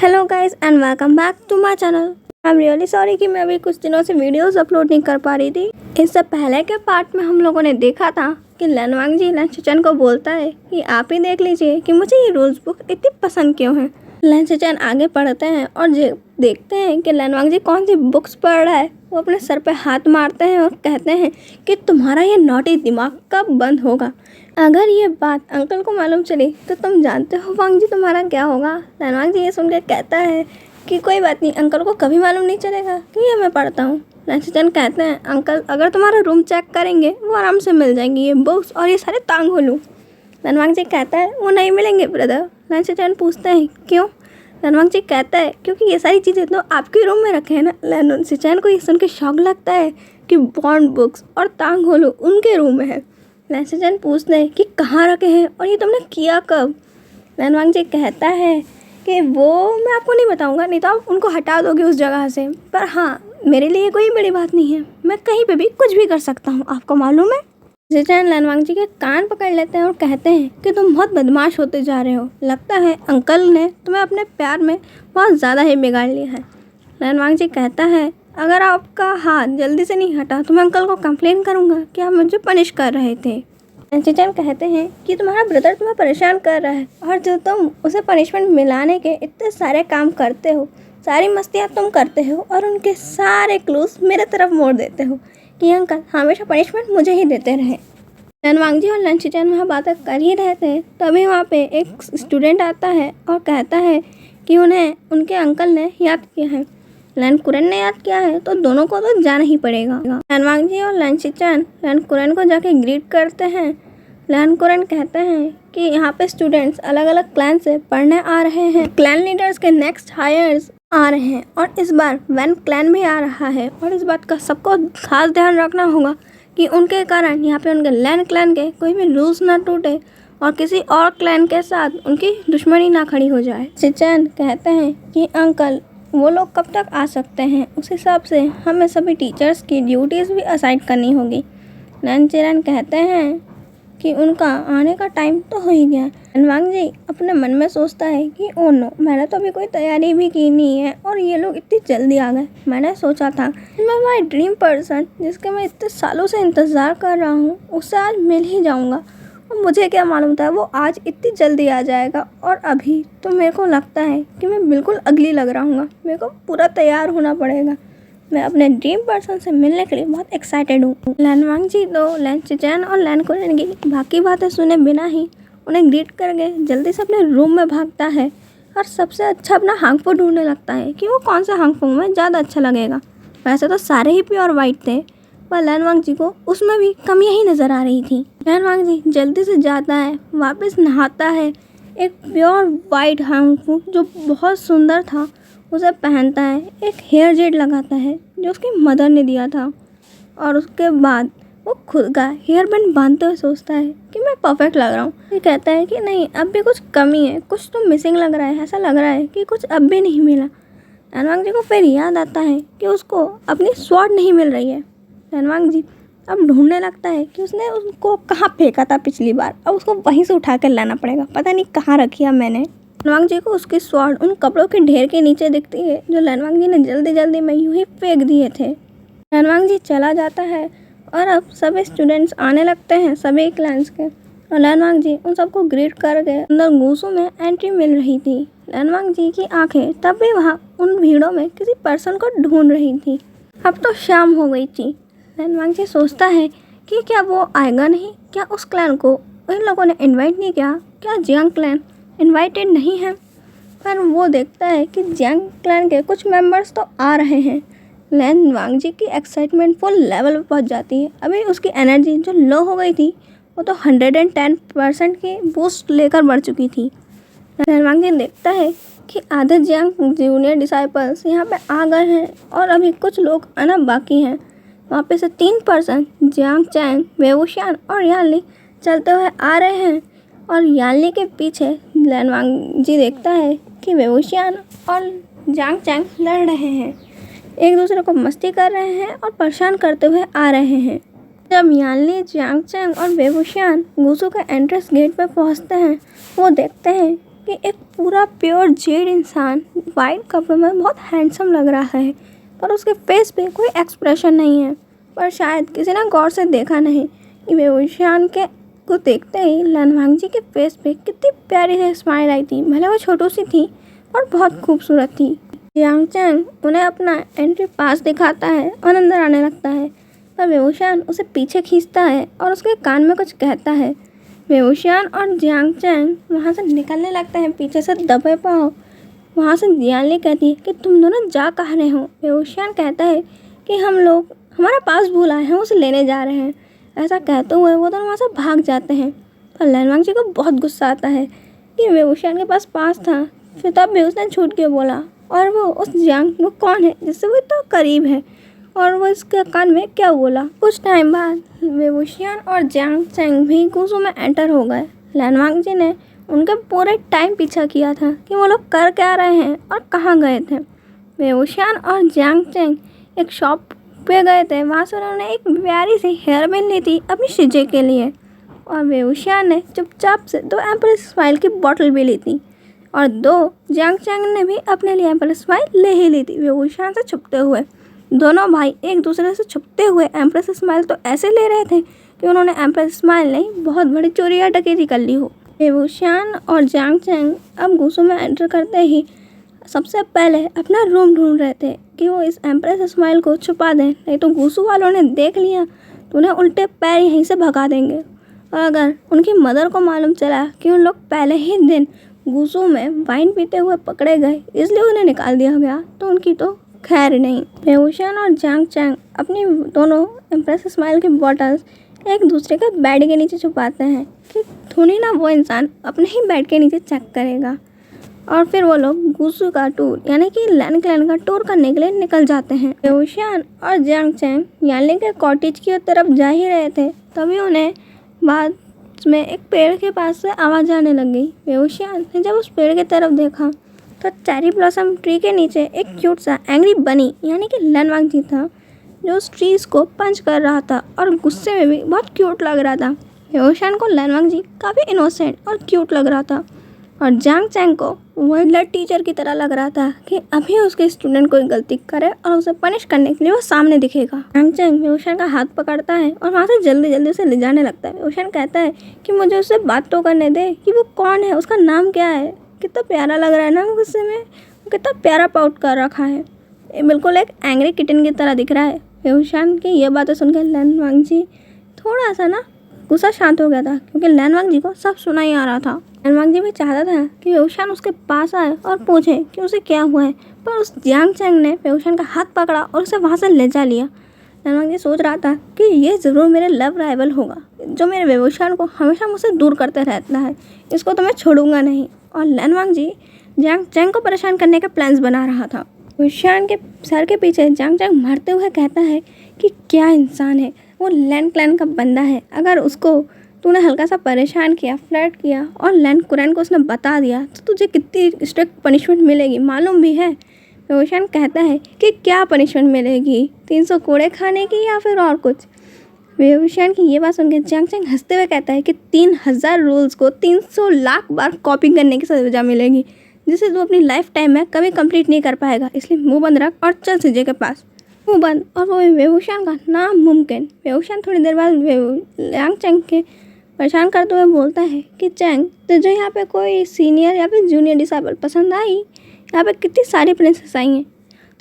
Hello guys and welcome back to my channel. I am really sorry कि मैं अभी कुछ दिनों से वीडियोस अपलोड नहीं कर पा रही थी। इससे पहले के पार्ट में हम लोगों ने देखा था कि लैनवांग जी लैन सिचन को बोलता है कि आप ही देख लीजिए कि मुझे ये रूल्स बुक इतनी पसंद क्यों है। लैन सिचन आगे पढ़ते हैं और देखते हैं कि लैनवांग जी कौन सी बुक्स पढ़ रहा है। वो अपने सर पे हाथ मारते हैं और कहते हैं कि तुम्हारा ये नॉटी दिमाग कब बंद होगा। अगर ये बात अंकल को मालूम चली तो तुम जानते हो वांग जी तुम्हारा क्या होगा। लैनवांग जी ये सुनकर कहता है कि कोई बात नहीं, अंकल को कभी मालूम नहीं चलेगा कि ये मैं पढ़ता हूँ। लैन सिचन कहते हैं अंकल अगर तुम्हारा रूम चेक करेंगे वो आराम से मिल जाएंगी ये बुक्स और ये सारे तांग होलू। लैनवांग जी कहता है वो नहीं मिलेंगे ब्रदर। लैन सिचन पूछते हैं क्यों। लैनवांग जी कहता है क्योंकि ये सारी चीज़ें तो आपके रूम में रखे हैं ना। लैन सिचन को ये सुन के शौक लगता है कि बॉन्ड बुक्स और तांग होलू उनके रूम में है। लैन सिचन पूछते हैं कि कहाँ रखे हैं और ये तुमने किया कब। लैनवांग जी कहता है कि वो मैं आपको नहीं बताऊंगा, नहीं तो आप उनको हटा दोगे उस जगह से। पर हाँ, मेरे लिए कोई बड़ी बात नहीं है, मैं कहीं पे भी कुछ भी कर सकता हूँ, आपको मालूम है। सिचन लैनवांग जी के कान पकड़ लेते हैं और कहते हैं कि तुम बहुत बदमाश होते जा रहे हो। लगता है अंकल ने तुम्हें अपने प्यार में बहुत ज़्यादा ही बिगाड़ लिया है। लैनवांग जी कहता है अगर आपका हाथ जल्दी से नहीं हटा तो मैं अंकल को कंप्लेन करूंगा कि आप मुझे पनिश कर रहे थे। सिचन कहते हैं कि तुम्हारा ब्रदर तुम्हें परेशान कर रहा है और जो तुम उसे पनिशमेंट मिलाने के इतने सारे काम करते हो, सारी मस्तियाँ तुम करते हो और उनके सारे क्लूज मेरे तरफ मोड़ देते हो कि अंकल हमेशा पनिशमेंट मुझे ही देते रहे। लैनवांग जी और लैन सिचन वहाँ बातें कर ही रहे थे, तभी वहाँ पे एक स्टूडेंट आता है और कहता है कि उन्हें उनके अंकल ने याद किया है। लैन कुरन ने याद किया है तो दोनों को तो जाना ही पड़ेगा। लैनवांग जी और लैन सिचन लैन कुरन को जाके ग्रीट करते हैं। लैन कुरन कहते हैं कि यहाँ पे स्टूडेंट्स अलग अलग क्लैन से पढ़ने आ रहे हैं। क्लैन लीडर्स के नेक्स्ट हायर्स आ रहे हैं और इस बार वैन क्लैन भी आ रहा है और इस बात का सबको खास ध्यान रखना होगा कि उनके कारण यहाँ पे उनके लैन क्लैन के कोई भी रूल्स ना टूटे और किसी और क्लैन के साथ उनकी दुश्मनी ना खड़ी हो जाए। सिचन कहते हैं कि अंकल वो लोग कब तक आ सकते हैं, उस हिसाब से हमें सभी टीचर्स की ड्यूटीज़ भी असाइन करनी होगी। लैन चिरन कहते हैं कि उनका आने का टाइम तो हो ही गया। लैनवांग जी अपने मन में सोचता है कि ओ नो, मैंने तो अभी कोई तैयारी भी की नहीं है और ये लोग इतनी जल्दी आ गए। मैंने सोचा था मैं माई ड्रीम पर्सन जिसके मैं इतने सालों से इंतज़ार कर रहा हूँ उससे आज मिल ही जाऊँगा। मुझे क्या मालूम था वो आज इतनी जल्दी आ जाएगा और अभी तो मेरे को लगता है कि मैं बिल्कुल अगली लग रहा हूँ। मेरे को पूरा तैयार होना पड़ेगा। मैं अपने ड्रीम पर्सन से मिलने के लिए बहुत एक्साइटेड हूँ। लैनवांग जी तो लैन सिचन और लैन कुरन की बाकी बातें सुने बिना ही उन्हें ग्रीट करके जल्दी से अपने रूम में भागता है और सबसे अच्छा अपना हांगफू ढूंढने लगता है कि वो कौन सा हांगफू में ज़्यादा अच्छा लगेगा। वैसे तो सारे ही प्योर वाइट थे पर लैनवांग जी को उसमें भी कमियां ही नज़र आ रही थी। लैनवांग जी जल्दी से जाता है, वापस नहाता है, एक प्योर वाइट हांगफू जो बहुत सुंदर था उसे पहनता है, एक हेयर जेट लगाता है जो उसकी मदर ने दिया था और उसके बाद वो खुद का हेयर बैंड बांधते हुए सोचता है कि मैं परफेक्ट लग रहा हूँ। ये कहता है कि नहीं, अब भी कुछ कमी है, कुछ तो मिसिंग लग रहा है, ऐसा लग रहा है कि कुछ अब भी नहीं मिला। लैनवांग जी को फिर याद आता है कि उसको अपनी स्वॉर्ड नहीं मिल रही है। लैनवांग जी अब ढूंढने लगता है कि उसने उसको कहाँ फेंका था पिछली बार, अब उसको वहीं से उठा कर लाना पड़ेगा, पता नहीं कहाँ रखी है मैंने। लैनवांग जी को उसकी स्वॉर्ड उन कपड़ों के ढेर के नीचे दिखती है जो लैनवांग जी ने जल्दी जल्दी में यूं ही फेंक दिए थे। लैनवांग जी चला जाता है और अब सभी स्टूडेंट्स आने लगते हैं सभी क्लास के और लैनवांग जी उन सबको ग्रीट करके अंदर घूसों में एंट्री मिल रही थी। लैनवांग जी की आंखें तब भी वहाँ उन भीड़ों में किसी पर्सन को ढूंढ रही थी। अब तो शाम हो गई थी। लैनवांग जी सोचता है कि क्या वो आएगा नहीं, क्या उस क्लैन को इन लोगों ने इनवाइट नहीं किया, क्या जियांग क्लैन इनवाइटेड नहीं है। पर वो देखता है कि जियांग क्लैन के कुछ मेंबर्स तो आ रहे हैं। लैनवांग जी की एक्साइटमेंट फुल लेवल पर पहुंच जाती है। अभी उसकी एनर्जी जो लो हो गई थी वो तो 110% की बूस्ट लेकर बढ़ चुकी थी। लैनवांग जी देखता है कि आधे जियांग जूनियर डिसाइपल्स यहाँ पे आ गए हैं और अभी कुछ लोग आना बाकी हैं। वहाँ पे से 3 पर्सन जियांग चैंग, वेवुशियान और यानली चलते हुए आ रहे हैं और यानली के पीछे लैनवांग जी देखता है कि वेवुशियान और जियांग चैंग लड़ रहे हैं, एक दूसरे को मस्ती कर रहे हैं और परेशान करते हुए आ रहे हैं। जब यानली, जियांग चैंग और वेवुशियान गुसू के एंट्रेंस गेट पर पहुंचते हैं वो देखते हैं कि एक पूरा प्योर जेड इंसान वाइट कपड़ों में बहुत हैंडसम लग रहा है, पर उसके फेस पे कोई एक्सप्रेशन नहीं है। पर शायद किसी ने गौर से देखा नहीं कि वेवूशियान के को देखते ही लन वांगजी के फेस पे कितनी प्यारी सी स्माइल आई थी। भले वो छोटी सी थी और बहुत खूबसूरत थी। जियांग चैंग उन्हें अपना एंट्री पास दिखाता है और अंदर आने लगता है, पर वेवूशियान उसे पीछे खींचता है और उसके कान में कुछ कहता है। वेवूशियान और जियांग चैंग वहाँ से निकलने लगते हैं पीछे से दबे पाँव। वहाँ से जियांगली कहती है कि तुम दोनों जा कहाँ रहे हो। वेवूशियान कहता है कि हम लोग हमारा पास भूल आए हैं, उसे लेने जा रहे हैं। ऐसा कहते हुए वो दोनों वहाँ से भाग जाते हैं। पर लन वांगजी को बहुत गुस्सा आता है कि वेवूशियान के पास था, फिर तब भी उसने छूट के बोला। और वो उस जियांग वो कौन है जिससे वो तो करीब है, और वो इसके कान में क्या बोला। कुछ टाइम बाद वेवूशियान और जियांग चैंग भी गुसू में एंटर हो गए। लन वांगजी ने उनके पूरे टाइम पीछा किया था कि वो लोग कर क्या रहे हैं और कहाँ गए थे। वेवूशियान और जियांग चैंग एक शॉप पे गए थे। वहाँ से उन्होंने एक प्यारी सी हेयर बैन ली थी अपनी शिजे के लिए, और वेवूशियान ने चुपचाप से 2 एम्प्रेस स्माइल की बोतल भी ली थी, और 2 जियांग चैंग ने भी अपने लिए एम्प्रेस स्माइल ले ही ली थी वेवूशियान से छुपते हुए। दोनों भाई एक दूसरे से छुपते हुए एम्प्रेस स्माइल तो ऐसे ले रहे थे कि उन्होंने एम्प्रेस स्माइल नहीं बहुत बड़ी चोरी या डकैती कर ली हो। वेवूशियान और जियांग चैंग अब गुसू में एंटर करते ही सबसे पहले अपना रूम ढूंढ रहे थे कि वो इस एम्प्रेस स्माइल को छुपा दें, नहीं तो गुसू वालों ने देख लिया तो उन्हें उल्टे पैर यहीं से भगा देंगे। और अगर उनकी मदर को मालूम चला कि उन लोग पहले ही दिन गुसू में वाइन पीते हुए पकड़े गए इसलिए उन्हें निकाल दिया गया, तो उनकी तो खैर नहीं। वेवूशियान और जियांग चैंग अपनी दोनों एम्प्रेस स्माइल की बॉटल्स एक दूसरे के बेड के नीचे छुपाते हैं कि थोड़ी ना वो इंसान अपने ही बेड के नीचे चेक करेगा। और फिर वो लोग गुसू का टूर यानी कि लैन क्लैन का टूर करने के लिए निकल जाते हैं। वेवूशियान और जियांग चैंग यानलिंग के कॉटेज की तरफ जा ही रहे थे, तभी उन्हें बाद में एक पेड़ के पास से आवाज़ आने लग गई। वेवूशियान ने जब उस पेड़ की तरफ देखा तो चेरी ब्लॉसम ट्री के नीचे एक क्यूट सा एंग्री बनी यानी कि लन वांगजी था, जो उस ट्रीज को पंच कर रहा था और गुस्से में भी बहुत क्यूट लग रहा था। वेवूशियान को लन वांगजी काफ़ी इनोसेंट और क्यूट लग रहा था, और जियांग चैंग को वाइल्ड टीचर की तरह लग रहा था कि अभी उसके स्टूडेंट कोई गलती करे और उसे पनिश करने के लिए वो सामने दिखेगा। जियांग चैंग वेवूशियान का हाथ पकड़ता है और वहाँ से जल्दी जल्दी उसे ले जाने लगता है। वेवूशियान कहता है कि मुझे उससे बात तो करने दे कि वो कौन है, उसका नाम क्या है। कितना प्यारा लग रहा है ना गुस्से में, कितना प्यारा पाउट कर रखा है, ये बिल्कुल एक एंग्री किटन की तरह दिख रहा है। वेवूशियान की ये बातें सुनकर लन वांगजी थोड़ा सा ना गुस्सा शांत हो गया था, क्योंकि लन वांगजी को सब सुना ही आ रहा था। लन वांगजी भी चाहता था कि वेवूशियान उसके पास आए और पूछे कि उसे क्या हुआ है, पर उस जियांग चैंग ने वेवूशियान का हाथ पकड़ा और उसे वहाँ से ले जा लिया। लन वांगजी सोच रहा था कि ये ज़रूर मेरे लव राइवल होगा, जो मेरे वेवूशियान को हमेशा मुझसे दूर करते रहता है, इसको तो मैं छोड़ूंगा नहीं। और लन वांगजी जियांग चैंग को परेशान करने के प्लान्स बना रहा था। वेवूशियान के सर के पीछे जियांग चैंग मरते हुए कहता है कि क्या इंसान है वो, लैन क्लैन का बंदा है। अगर उसको तूने हल्का सा परेशान किया, फ्लर्ट किया और लैन कुरैन को उसने बता दिया तो तुझे कितनी स्ट्रिक्ट पनिशमेंट मिलेगी मालूम भी है। वेवूशियान कहता है कि क्या पनिशमेंट मिलेगी, 300 कोड़े खाने की या फिर और कुछ। वेवूशियान की ये बात सुनकर जियांग चैंग हंसते हुए कहता है कि 3000 रूल्स को 300 लाख बार कॉपी करने की सजा मिलेगी, जिसे तू अपनी लाइफ टाइम में कभी कंप्लीट नहीं कर पाएगा। इसलिए मुंह बंद रख और चल सीजे के पास। मुंह बंद और वो वेवूशियान का नामुमकिन। वेवूशियान थोड़ी देर बाद जियांग चैंग के परेशान करते हुए बोलता है कि चैंग, तुझे यहाँ पे कोई सीनियर या फिर जूनियर डिसेबल पसंद आई? यहाँ पे कितनी सारी प्रिंसेस आई हैं,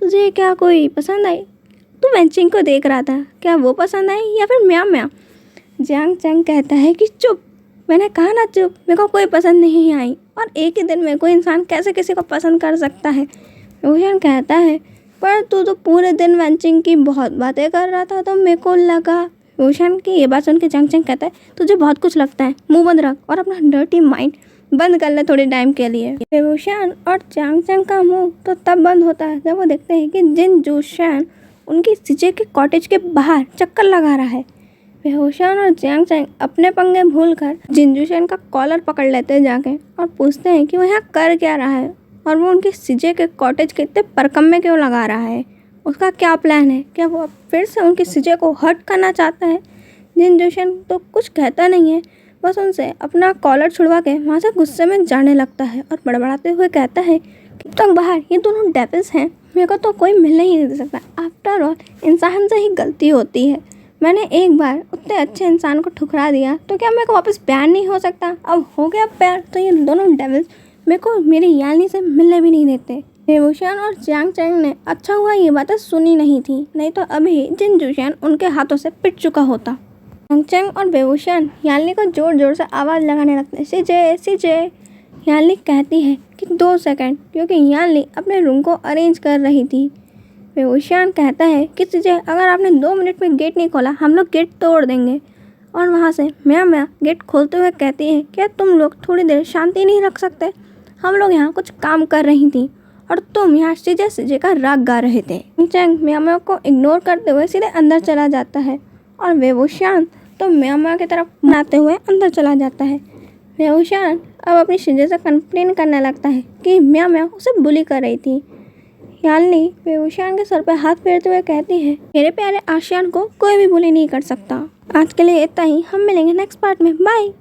तुझे क्या कोई पसंद आई? तू वेंचिंग को देख रहा था, क्या वो पसंद आई या फिर म्या म्या? जियांग चैंग कहता है कि चुप, मैंने कहा ना चुप, मेरे को कोई पसंद नहीं आई। और एक ही दिन में कोई इंसान कैसे किसी को पसंद कर सकता है? वेवूशियान कहता है पर तू तो पूरे दिन वेंचिंग की बहुत बातें कर रहा था, तो मेरे को लगा। वेवूशियान की ये बात सुन के जियांग चैंग कहता है तुझे बहुत कुछ लगता है, मुंह बंद रख और अपना डर्टी माइंड बंद कर ले थोड़े टाइम के लिए। वेवूशियान और जियांग चैंग का मुंह तो तब बंद होता है जब वो देखते हैं कि जिन जूशियान उनकी सीजे के कॉटेज के बाहर चक्कर लगा रहा है। वेवूशियान और जियांग चैंग अपने पंगे भूलकर जिन जूशियान का कॉलर पकड़ लेते हैं जाके और पूछते हैं कि वो यहाँ कर क्या रहा है, और वो उनकी सीजे के कॉटेज के इतने परकम्मे क्यों लगा रहा है, उसका क्या प्लान है, क्या वो फिर से उनकी सीजे को हर्ट करना चाहता है। जिन जूशियन तो कुछ कहता नहीं है, बस उनसे अपना कॉलर छुड़वा के वहाँ से गुस्से में जाने लगता है और बड़बड़ाते हुए कहता है कि तक बाहर ये दोनों डेविल्स हैं, मेरे को तो कोई मिलने ही नहीं दे सकता। आफ्टर ऑल इंसान से ही गलती होती है, मैंने एक बार उतने अच्छे इंसान को ठुकरा दिया तो क्या मेरे को वापस प्यार नहीं हो सकता? अब हो गया प्यार तो ये दोनों डेविल्स मेरे को मेरी यानी से मिलने भी नहीं देते। बेवूशियान और जियांग चैंग ने अच्छा हुआ ये बातें सुनी नहीं थी, नहीं तो अभी जिन जुशियान उनके हाथों से पिट चुका होता। जियांग चैंग और बेवूशियान यानली को जोर जोर से आवाज़ लगाने लगते हैं, सीजे सीजे। यानली कहती है कि 2 सेकंड, क्योंकि यानली अपने रूम को अरेंज कर रही थी। बेवूशियान कहता है कि सीजे अगर आपने 2 मिनट में गेट नहीं खोला हम लोग गेट तोड़ देंगे। और वहाँ से म्या म्या गेट खोलते हुए कहती है, क्या तुम लोग थोड़ी देर शांति नहीं रख सकते? हम लोग यहाँ कुछ काम कर रही थी और तुम यहाँ सीजे सीजे का राग गा रहे थे। चैंग म्या म्या को इग्नोर करते हुए सीधे अंदर चला जाता है और बेवूशियान तो म्या म्या की तरफ बनाते हुए अंदर चला जाता है। बेवूशियान अब अपनी सीजे से कंप्लेन करने लगता है कि म्या म्या उसे बुली कर रही थी। यानली बेवूशियान के सर पर हाथ फेरते हुए कहती है, मेरे प्यारे आशियान को कोई भी बुली नहीं कर सकता। आज के लिए इतना ही, हम मिलेंगे नेक्स्ट पार्ट में, बाय।